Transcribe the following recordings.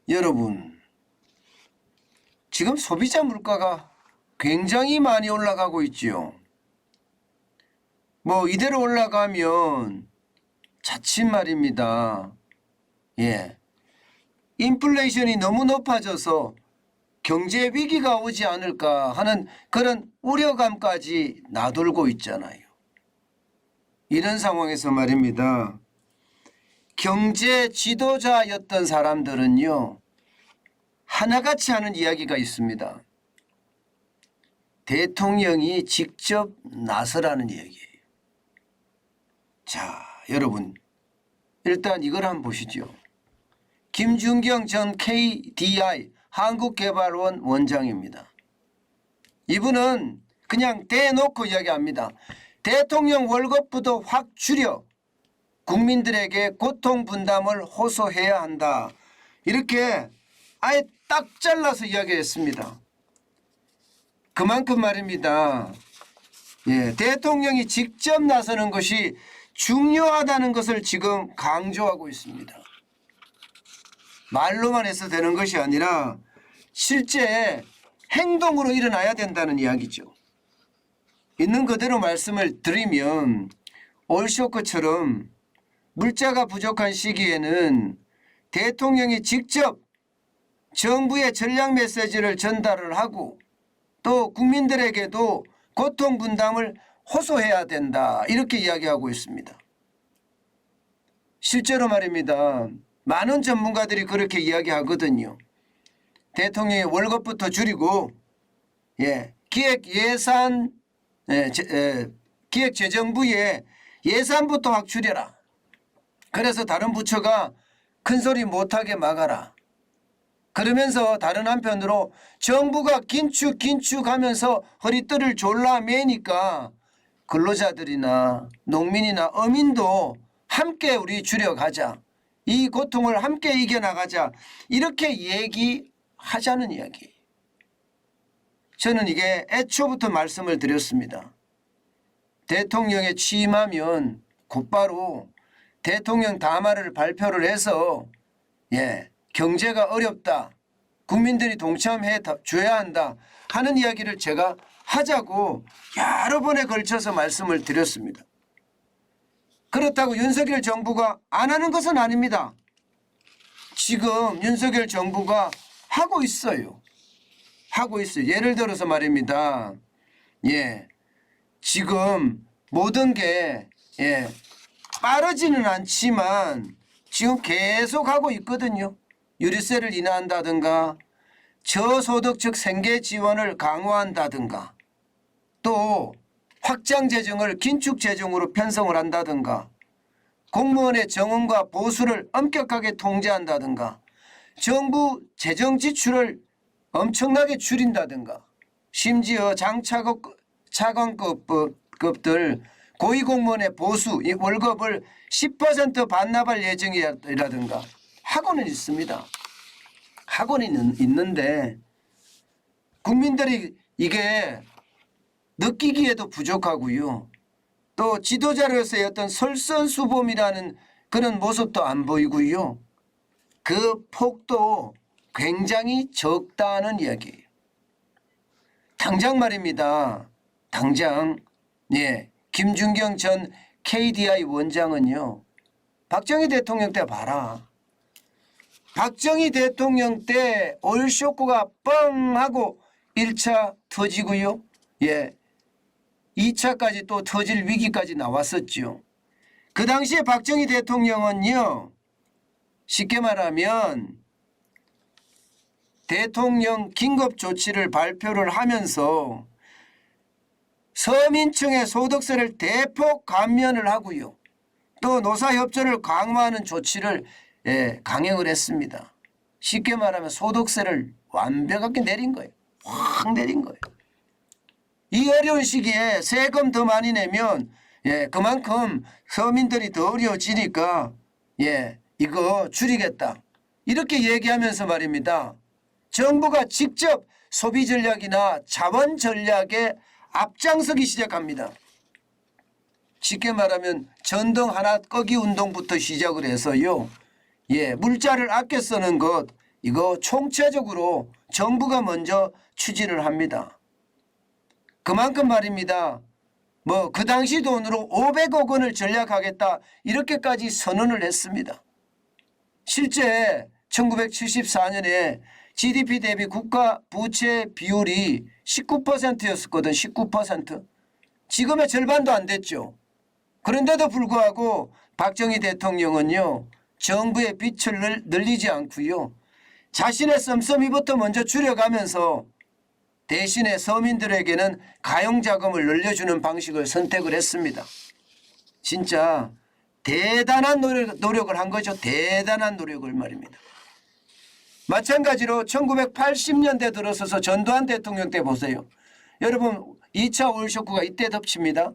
여러분, 지금 소비자 물가가 굉장히 많이 올라가고 있지요. 뭐 이대로 올라가면 자칫 말입니다. 인플레이션이 너무 높아져서 경제 위기가 오지 않을까 하는 그런 우려감까지 나돌고 있잖아요. 이런 상황에서 말입니다. 경제 지도자였던 사람들은요, 하나같이 하는 이야기가 있습니다. 대통령이 직접 나서라는 이야기예요. 자, 여러분, 일단 이걸 한번 보시죠. 김준경 전 KDI 한국개발원 원장입니다. 이분은 그냥 대놓고 이야기합니다. 대통령 월급부터 확 줄여 국민들에게 고통 분담을 호소해야 한다. 이렇게 아예 딱 잘라서 이야기했습니다. 그만큼 말입니다. 대통령이 직접 나서는 것이 중요하다는 것을 지금 강조하고 있습니다. 말로만 해서 되는 것이 아니라 실제 행동으로 일어나야 된다는 이야기죠. 있는 그대로 말씀을 드리면 올 쇼크처럼 물자가 부족한 시기에는 대통령이 직접 정부의 전략 메시지를 전달을 하고 또 국민들에게도 고통 분담을 호소해야 된다. 이렇게 이야기하고 있습니다. 실제로 말입니다. 많은 전문가들이 그렇게 이야기하거든요. 대통령의 월급부터 줄이고 기획재정부의 예산부터 확 줄여라. 그래서 다른 부처가 큰소리 못하게 막아라. 그러면서 다른 한편으로 정부가 긴축하면서 허리띠를 졸라 매니까 근로자들이나 농민이나 어민도 함께 우리 줄여가자. 이 고통을 함께 이겨나가자. 이렇게 얘기하자는 이야기예요. 저는 이게 애초부터 말씀을 드렸습니다. 대통령에 취임하면 곧바로 대통령 담화를 발표를 해서 경제가 어렵다. 국민들이 동참해 줘야 한다 하는 이야기를 제가 하자고 여러 번에 걸쳐서 말씀을 드렸습니다. 그렇다고 윤석열 정부가 안 하는 것은 아닙니다. 지금 윤석열 정부가 하고 있어요. 하고 있어요. 예를 들어서 말입니다. 지금 모든 게 빠르지는 않지만 지금 계속 하고 있거든요. 유류세를 인하한다든가 저소득층 생계 지원을 강화한다든가 또 확장 재정을 긴축 재정으로 편성을 한다든가 공무원의 정원과 보수를 엄격하게 통제한다든가 정부 재정 지출을 엄청나게 줄인다든가 심지어 장차관급들 고위공무원의 보수 월급을 10% 반납할 예정이라든가 하고는 있습니다. 하고는 있는데 국민들이 이게 느끼기에도 부족하고요. 또 지도자로서의 어떤 솔선수범이라는 그런 모습도 안 보이고요. 그 폭도 굉장히 적다는 이야기예요. 당장 말입니다. 당장 김준경 전 KDI 원장은요. 박정희 대통령 때 봐라. 박정희 대통령 때 오일 쇼크가 뻥 하고 1차 터지고요. 2차까지 또 터질 위기까지 나왔었죠. 그 당시에 박정희 대통령은요. 쉽게 말하면 대통령 긴급조치를 발표를 하면서 서민층의 소득세를 대폭 감면을 하고요. 또 노사협조를 강화하는 조치를 강행을 했습니다. 쉽게 말하면 소득세를 완벽하게 내린 거예요. 확 내린 거예요. 이 어려운 시기에 세금 더 많이 내면 그만큼 서민들이 더 어려워지니까 이거 줄이겠다. 이렇게 얘기하면서 말입니다. 정부가 직접 소비 전략이나 자원 전략에 앞장서기 시작합니다. 쉽게 말하면 전등 하나 끄기 운동부터 시작을 해서요. 물자를 아껴 쓰는 것 이거 총체적으로 정부가 먼저 추진을 합니다. 그만큼 말입니다. 뭐 그 당시 돈으로 500억 원을 전략하겠다 이렇게까지 선언을 했습니다. 실제 1974년에 GDP 대비 국가 부채 비율이 19%였었거든. 19%. 지금의 절반도 안 됐죠. 그런데도 불구하고 박정희 대통령은요. 정부의 빚을 늘리지 않고요. 자신의 씀씀이부터 먼저 줄여가면서 대신에 서민들에게는 가용자금을 늘려주는 방식을 선택을 했습니다. 진짜 대단한 노력을 한 거죠. 대단한 노력을 말입니다. 마찬가지로 1980년대 들어서서 전두환 대통령 때 보세요. 여러분 2차 오일 쇼크가 이때 덮칩니다.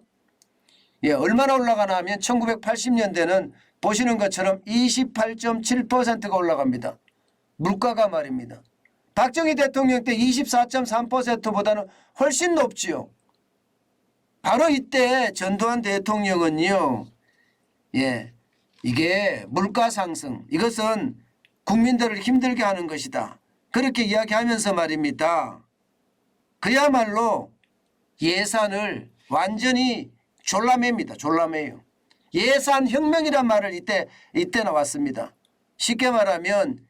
예, 얼마나 올라가나 하면 1980년대는 보시는 것처럼 28.7%가 올라갑니다. 물가가 말입니다. 박정희 대통령 때 24.3%보다는 훨씬 높지요. 바로 이때 전두환 대통령은요. 예, 이게 물가 상승 이것은 국민들을 힘들게 하는 것이다. 그렇게 이야기하면서 말입니다. 그야말로 예산을 완전히 졸라맵니다. 졸라매요. 예산혁명이란 말을 이때 나왔습니다. 쉽게 말하면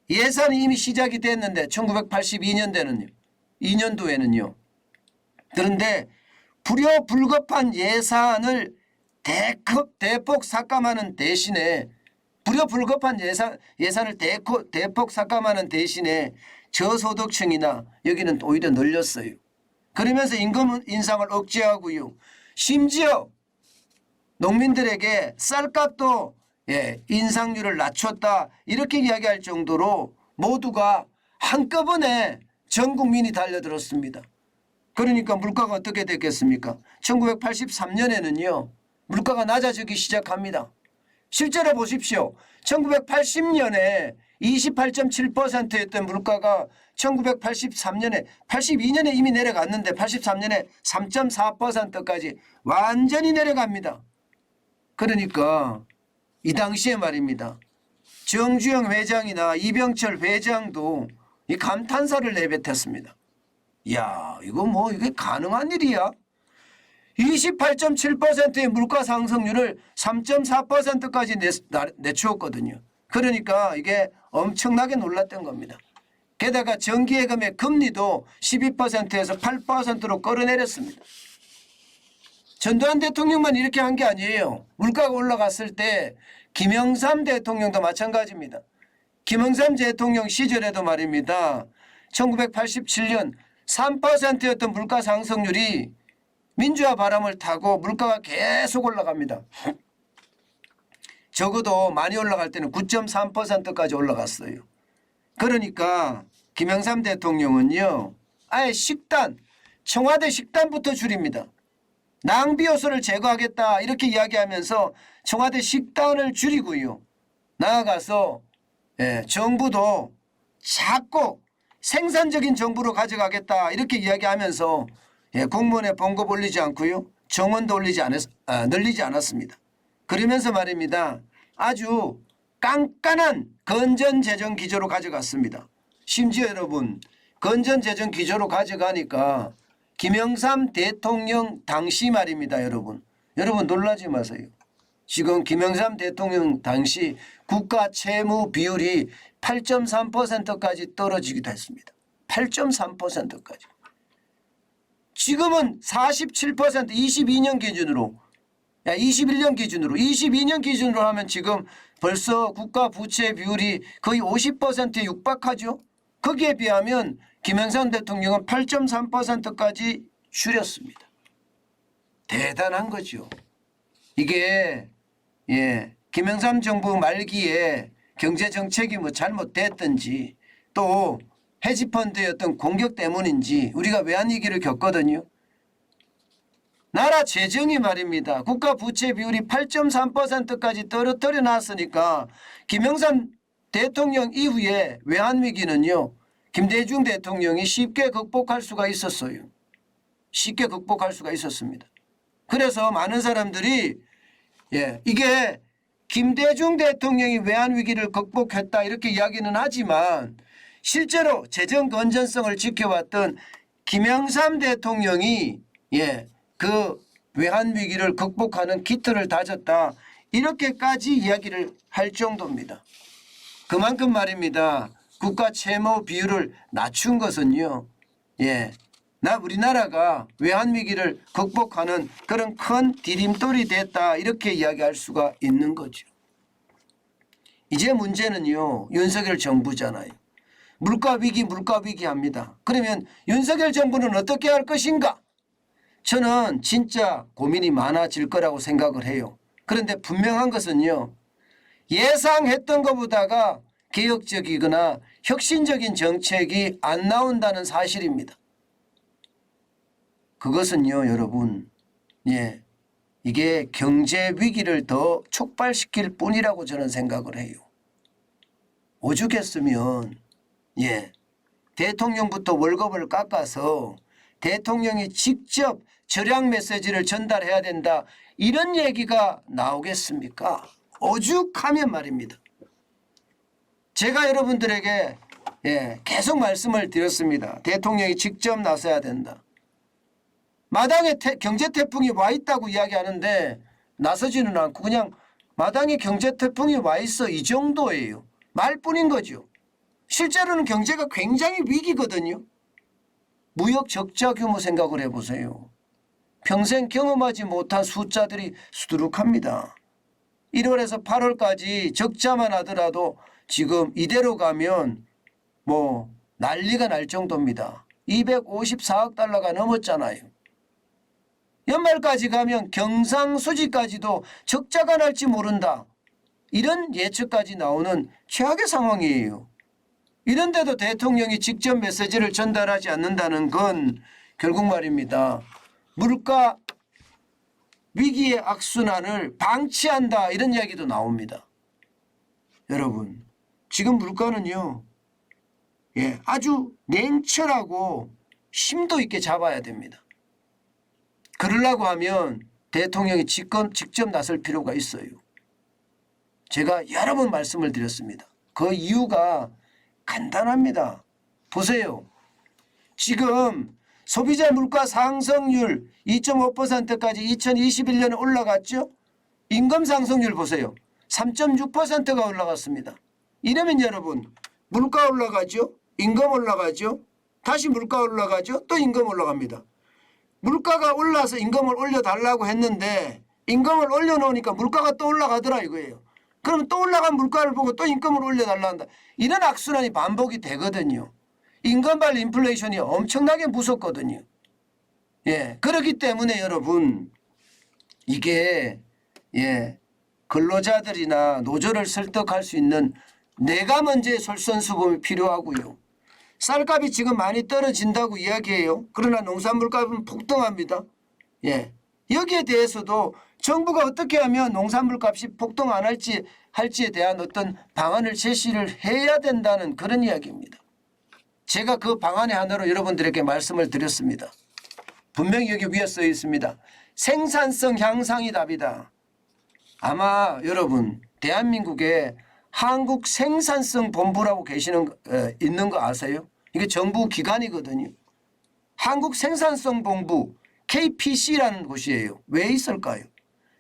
예산이 이미 시작이 됐는데 1982년도에는요. 2년도에는요. 그런데 불효불급한 예산을 대폭 삭감하는 대신에 불효불급한 예산을 대폭 삭감하는 대신에 저소득층이나 여기는 오히려 늘렸어요. 그러면서 임금 인상을 억제하고요. 심지어 농민들에게 쌀값도 인상률을 낮췄다 이렇게 이야기할 정도로 모두가 한꺼번에 전 국민이 달려들었습니다. 그러니까 물가가 어떻게 됐겠습니까? 1983년에는요. 물가가 낮아지기 시작합니다. 실제로 보십시오. 1980년에 28.7%였던 물가가 1983년에 82년에 이미 내려갔는데 83년에 3.4%까지 완전히 내려갑니다. 그러니까 이 당시에 말입니다. 정주영 회장이나 이병철 회장도 이 감탄사를 내뱉었습니다. 이야 이거 이게 가능한 일이야? 28.7%의 물가 상승률을 3.4%까지 내추었거든요. 그러니까 이게 엄청나게 놀랐던 겁니다. 게다가 정기예금의 금리도 12%에서 8%로 끌어내렸습니다. 전두환 대통령만 이렇게 한 게 아니에요. 물가가 올라갔을 때 김영삼 대통령도 마찬가지입니다. 김영삼 대통령 시절에도 말입니다. 1987년 3%였던 물가 상승률이 민주화 바람을 타고 물가가 계속 올라갑니다. 적어도 많이 올라갈 때는 9.3%까지 올라갔어요. 그러니까 김영삼 대통령은요. 아예 청와대 식단부터 줄입니다. 낭비 요소를 제거하겠다 이렇게 이야기하면서 청와대 식단을 줄이고요. 나아가서 정부도 작고 생산적인 정부로 가져가겠다 이렇게 이야기하면서 공무원의 봉급 올리지 않고요. 정원도 늘리지 않았습니다. 그러면서 말입니다. 아주 깐깐한 건전재정 기조로 가져갔습니다. 심지어 여러분 건전재정 기조로 가져가니까 김영삼 대통령 당시 말입니다. 여러분 놀라지 마세요. 지금 김영삼 대통령 당시 국가 채무 비율이 8.3%까지 떨어지기도 했습니다. 8.3%까지. 지금은 47% 22년 기준으로 22년 기준으로 하면 지금 벌써 국가 부채 비율이 거의 50%에 육박하죠. 거기에 비하면 김영삼 대통령은 8.3%까지 줄였습니다. 대단한 거죠. 이게 김영삼 정부 말기에 경제정책이 잘못됐든지 또 헤지펀드의 어떤 공격 때문인지 우리가 외환위기를 겪거든요. 나라 재정이 말입니다. 국가 부채 비율이 8.3%까지 떨어뜨려 놨으니까 김영삼 대통령 이후에 외환위기는요. 김대중 대통령이 쉽게 극복할 수가 있었어요. 쉽게 극복할 수가 있었습니다. 그래서 많은 사람들이 이게 김대중 대통령이 외환위기를 극복했다 이렇게 이야기는 하지만 실제로 재정 건전성을 지켜왔던 김영삼 대통령이 그 외환위기를 극복하는 기틀을 다졌다 이렇게까지 이야기를 할 정도입니다. 그만큼 말입니다. 국가 채무 비율을 낮춘 것은요. 우리나라가 외환위기를 극복하는 그런 큰 디딤돌이 됐다 이렇게 이야기할 수가 있는 거죠. 이제 문제는요. 윤석열 정부잖아요. 물가위기 합니다. 그러면 윤석열 정부는 어떻게 할 것인가? 저는 진짜 고민이 많아질 거라고 생각을 해요. 그런데 분명한 것은요. 예상했던 것보다가 개혁적이거나 혁신적인 정책이 안 나온다는 사실입니다. 그것은요 여러분 이게 경제 위기를 더 촉발시킬 뿐이라고 저는 생각을 해요. 오죽했으면 대통령부터 월급을 깎아서 대통령이 직접 절약 메시지를 전달해야 된다 이런 얘기가 나오겠습니까? 오죽하면 말입니다. 제가 여러분들에게 계속 말씀을 드렸습니다. 대통령이 직접 나서야 된다. 마당에 경제 태풍이 와 있다고 이야기하는데 나서지는 않고 그냥 마당에 경제 태풍이 와 있어 이 정도예요. 말뿐인 거죠. 실제로는 경제가 굉장히 위기거든요. 무역 적자 규모 생각을 해보세요. 평생 경험하지 못한 숫자들이 수두룩합니다. 1월에서 8월까지 적자만 하더라도 지금 이대로 가면 뭐 난리가 날 정도입니다. 254억 달러가 넘었잖아요. 연말까지 가면 경상수지까지도 적자가 날지 모른다. 이런 예측까지 나오는 최악의 상황이에요. 이런데도 대통령이 직접 메시지를 전달하지 않는다는 건 결국 말입니다. 물가 위기의 악순환을 방치한다 이런 이야기도 나옵니다. 여러분 지금 물가는요 아주 냉철하고 심도 있게 잡아야 됩니다. 그러려고 하면 대통령이 직접 나설 필요가 있어요. 제가 여러 번 말씀을 드렸습니다. 그 이유가 간단합니다. 보세요. 지금 소비자 물가 상승률 2.5%까지 2021년에 올라갔죠. 임금 상승률 보세요. 3.6%가 올라갔습니다. 이러면 여러분 물가 올라가죠. 임금 올라가죠. 다시 물가 올라가죠. 또 임금 올라갑니다. 물가가 올라서 임금을 올려달라고 했는데 임금을 올려놓으니까 물가가 또 올라가더라 이거예요. 그럼 또 올라간 물가를 보고 또 임금을 올려달라 한다. 이런 악순환이 반복이 되거든요. 임금발 인플레이션이 엄청나게 무섭거든요. 그렇기 때문에 여러분 이게 근로자들이나 노조를 설득할 수 있는 내가 먼저의 솔선수범이 필요하고요. 쌀값이 지금 많이 떨어진다고 이야기해요. 그러나 농산물값은 폭등합니다. 여기에 대해서도 정부가 어떻게 하면 농산물값이 폭등 안 할지에 대한 어떤 방안을 제시를 해야 된다는 그런 이야기입니다. 제가 그 방안의 하나로 여러분들에게 말씀을 드렸습니다. 분명히 여기 위에 써 있습니다. 생산성 향상이 답이다. 아마 여러분 대한민국에 한국 생산성 본부라고 있는 거 아세요? 이게 정부 기관이거든요. 한국 생산성 본부 KPC라는 곳이에요. 왜 있을까요?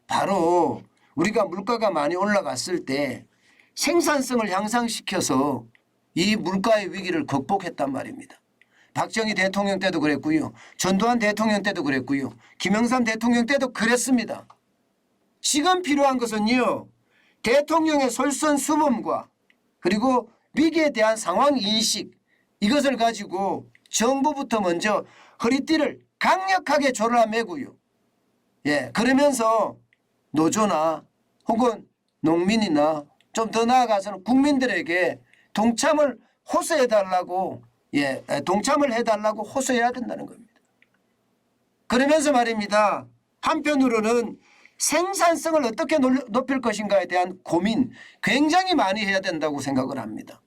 바로 우리가 물가가 많이 올라갔을 때 생산성을 향상시켜서 이 물가의 위기를 극복했단 말입니다. 박정희 대통령 때도 그랬고요. 전두환 대통령 때도 그랬고요. 김영삼 대통령 때도 그랬습니다. 지금 필요한 것은요. 대통령의 솔선수범과 그리고 위기에 대한 상황 인식 이것을 가지고 정부부터 먼저 허리띠를 강력하게 졸라매고요. 그러면서 노조나 혹은 농민이나 좀 더 나아가서는 국민들에게 동참을 호소해달라고 동참을 해달라고 호소해야 된다는 겁니다. 그러면서 말입니다. 한편으로는 생산성을 어떻게 높일 것인가에 대한 고민 굉장히 많이 해야 된다고 생각을 합니다.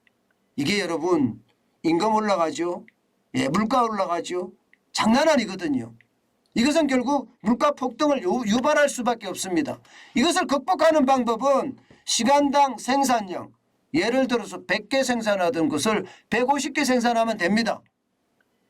이게 여러분 임금 올라가죠. 물가 올라가죠. 장난 아니거든요. 이것은 결국 물가 폭등을 유발할 수밖에 없습니다. 이것을 극복하는 방법은 시간당 생산량 예를 들어서 100개 생산하던 것을 150개 생산하면 됩니다.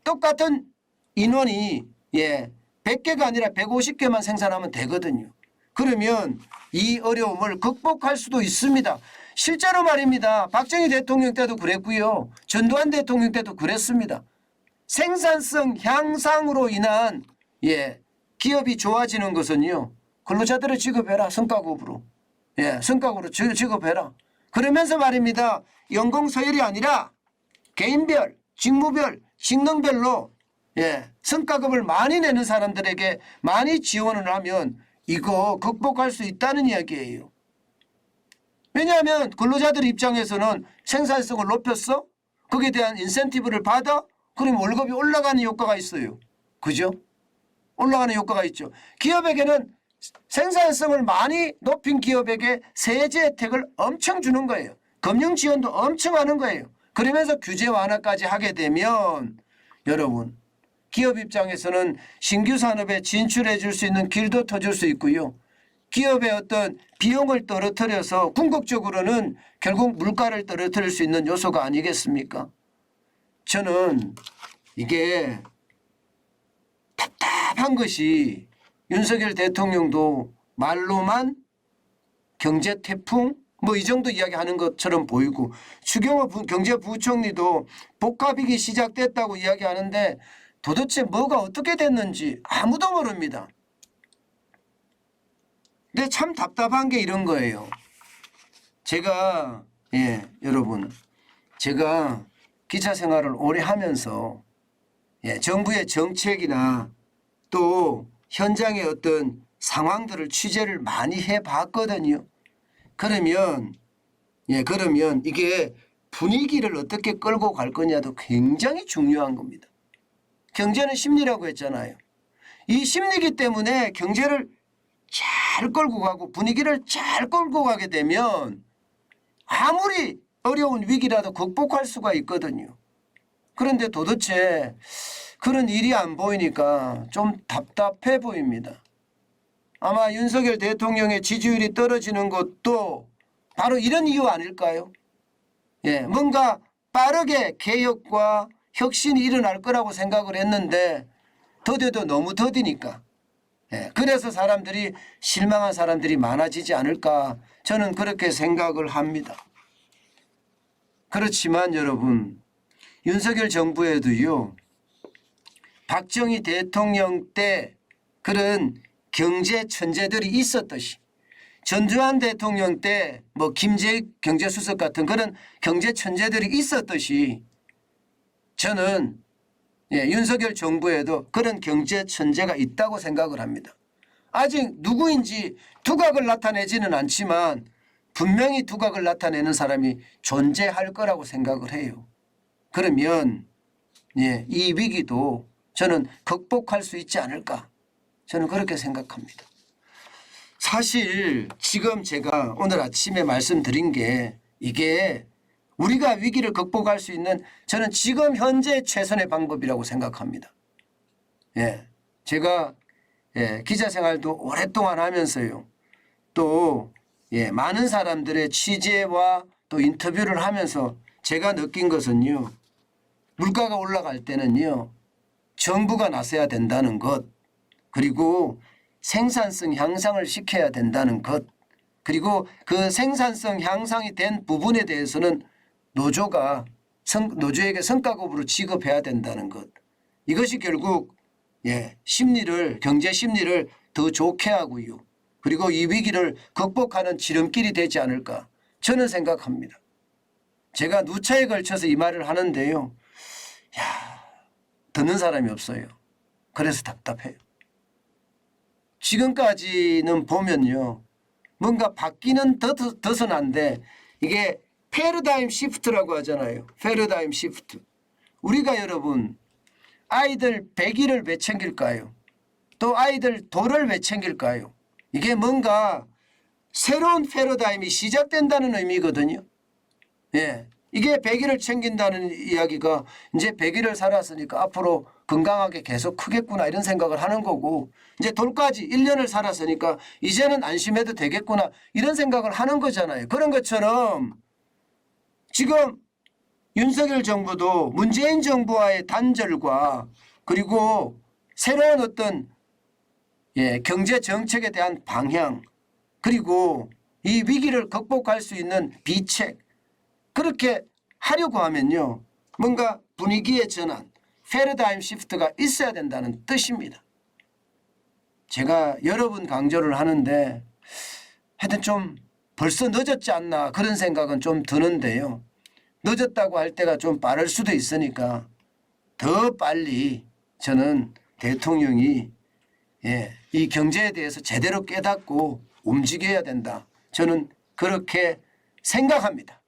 똑같은 인원이 100개가 아니라 150개만 생산하면 되거든요. 그러면 이 어려움을 극복할 수도 있습니다. 실제로 말입니다. 박정희 대통령 때도 그랬고요. 전두환 대통령 때도 그랬습니다. 생산성 향상으로 인한 기업이 좋아지는 것은요. 근로자들을 지급해라. 성과급으로. 성과급으로 지급해라. 그러면서 말입니다. 연공 서열이 아니라 개인별, 직무별, 직능별로 성과급을 많이 내는 사람들에게 많이 지원을 하면 이거 극복할 수 있다는 이야기예요. 왜냐하면 근로자들 입장에서는 생산성을 높였어? 거기에 대한 인센티브를 받아? 그럼 월급이 올라가는 효과가 있어요. 그죠? 올라가는 효과가 있죠. 기업에게는 생산성을 많이 높인 기업에게 세제 혜택을 엄청 주는 거예요. 금융 지원도 엄청 하는 거예요. 그러면서 규제 완화까지 하게 되면 여러분 기업 입장에서는 신규 산업에 진출해 줄 수 있는 길도 터줄 수 있고요. 기업의 어떤 비용을 떨어뜨려서 궁극적으로는 결국 물가를 떨어뜨릴 수 있는 요소가 아니겠습니까? 저는 이게 답답한 것이 윤석열 대통령도 말로만 경제 태풍 뭐 이 정도 이야기하는 것처럼 보이고 추경호 경제부총리도 복합이익이 시작됐다고 이야기하는데 도대체 뭐가 어떻게 됐는지 아무도 모릅니다. 근데 참 답답한 게 이런 거예요. 제가 여러분 제가 기자 생활을 오래 하면서 정부의 정책이나 또 현장의 어떤 상황들을 취재를 많이 해봤거든요. 그러면 이게 분위기를 어떻게 끌고 갈 거냐도 굉장히 중요한 겁니다. 경제는 심리라고 했잖아요. 이 심리기 때문에 경제를 잘 끌고 가고 분위기를 잘 끌고 가게 되면 아무리 어려운 위기라도 극복할 수가 있거든요. 그런데 도대체 그런 일이 안 보이니까 좀 답답해 보입니다. 아마 윤석열 대통령의 지지율이 떨어지는 것도 바로 이런 이유 아닐까요? 뭔가 빠르게 개혁과 혁신이 일어날 거라고 생각을 했는데 더뎌도 너무 더디니까 그래서 사람들이 실망한 사람들이 많아지지 않을까 저는 그렇게 생각을 합니다. 그렇지만 여러분 윤석열 정부에도요 박정희 대통령 때 그런 경제 천재들이 있었듯이 전두환 대통령 때 뭐 김재익 경제수석 같은 그런 경제 천재들이 있었듯이 저는 윤석열 정부에도 그런 경제 천재가 있다고 생각을 합니다. 아직 누구인지 두각을 나타내지는 않지만 분명히 두각을 나타내는 사람이 존재할 거라고 생각을 해요. 그러면 이 위기도 저는 극복할 수 있지 않을까 저는 그렇게 생각합니다. 사실 지금 제가 오늘 아침에 말씀드린 게 이게 우리가 위기를 극복할 수 있는 저는 지금 현재 최선의 방법이라고 생각합니다. 제가 기자 생활도 오랫동안 하면서요. 또 많은 사람들의 취재와 또 인터뷰를 하면서 제가 느낀 것은요. 물가가 올라갈 때는요. 정부가 나서야 된다는 것 그리고 생산성 향상을 시켜야 된다는 것 그리고 그 생산성 향상이 된 부분에 대해서는 노조에게 성과급으로 지급해야 된다는 것 이것이 결국 심리를 경제 심리를 더 좋게 하고요. 그리고 이 위기를 극복하는 지름길이 되지 않을까 저는 생각합니다. 제가 누차에 걸쳐서 이 말을 하는데요. 듣는 사람이 없어요. 그래서 답답해요. 지금까지는 보면요. 뭔가 바뀌는 더선한데 이게 패러다임 시프트라고 하잖아요. 패러다임 시프트. 우리가 여러분 아이들 100일을 왜 챙길까요? 또 아이들 돌을 왜 챙길까요? 이게 뭔가 새로운 패러다임이 시작된다는 의미거든요. 이게 100일을 챙긴다는 이야기가 이제 100일을 살았으니까 앞으로 건강하게 계속 크겠구나 이런 생각을 하는 거고, 이제 돌까지 1년을 살았으니까 이제는 안심해도 되겠구나 이런 생각을 하는 거잖아요. 그런 것처럼 지금 윤석열 정부도 문재인 정부와의 단절과 그리고 새로운 어떤 경제 정책에 대한 방향, 그리고 이 위기를 극복할 수 있는 비책, 그렇게 하려고 하면요 뭔가 분위기의 전환, 패러다임 시프트가 있어야 된다는 뜻입니다. 제가 여러 번 강조를 하는데 하여튼 좀 벌써 늦었지 않나 그런 생각은 좀 드는데요. 늦었다고 할 때가 좀 빠를 수도 있으니까 더 빨리 저는 대통령이 이 경제에 대해서 제대로 깨닫고 움직여야 된다. 저는 그렇게 생각합니다.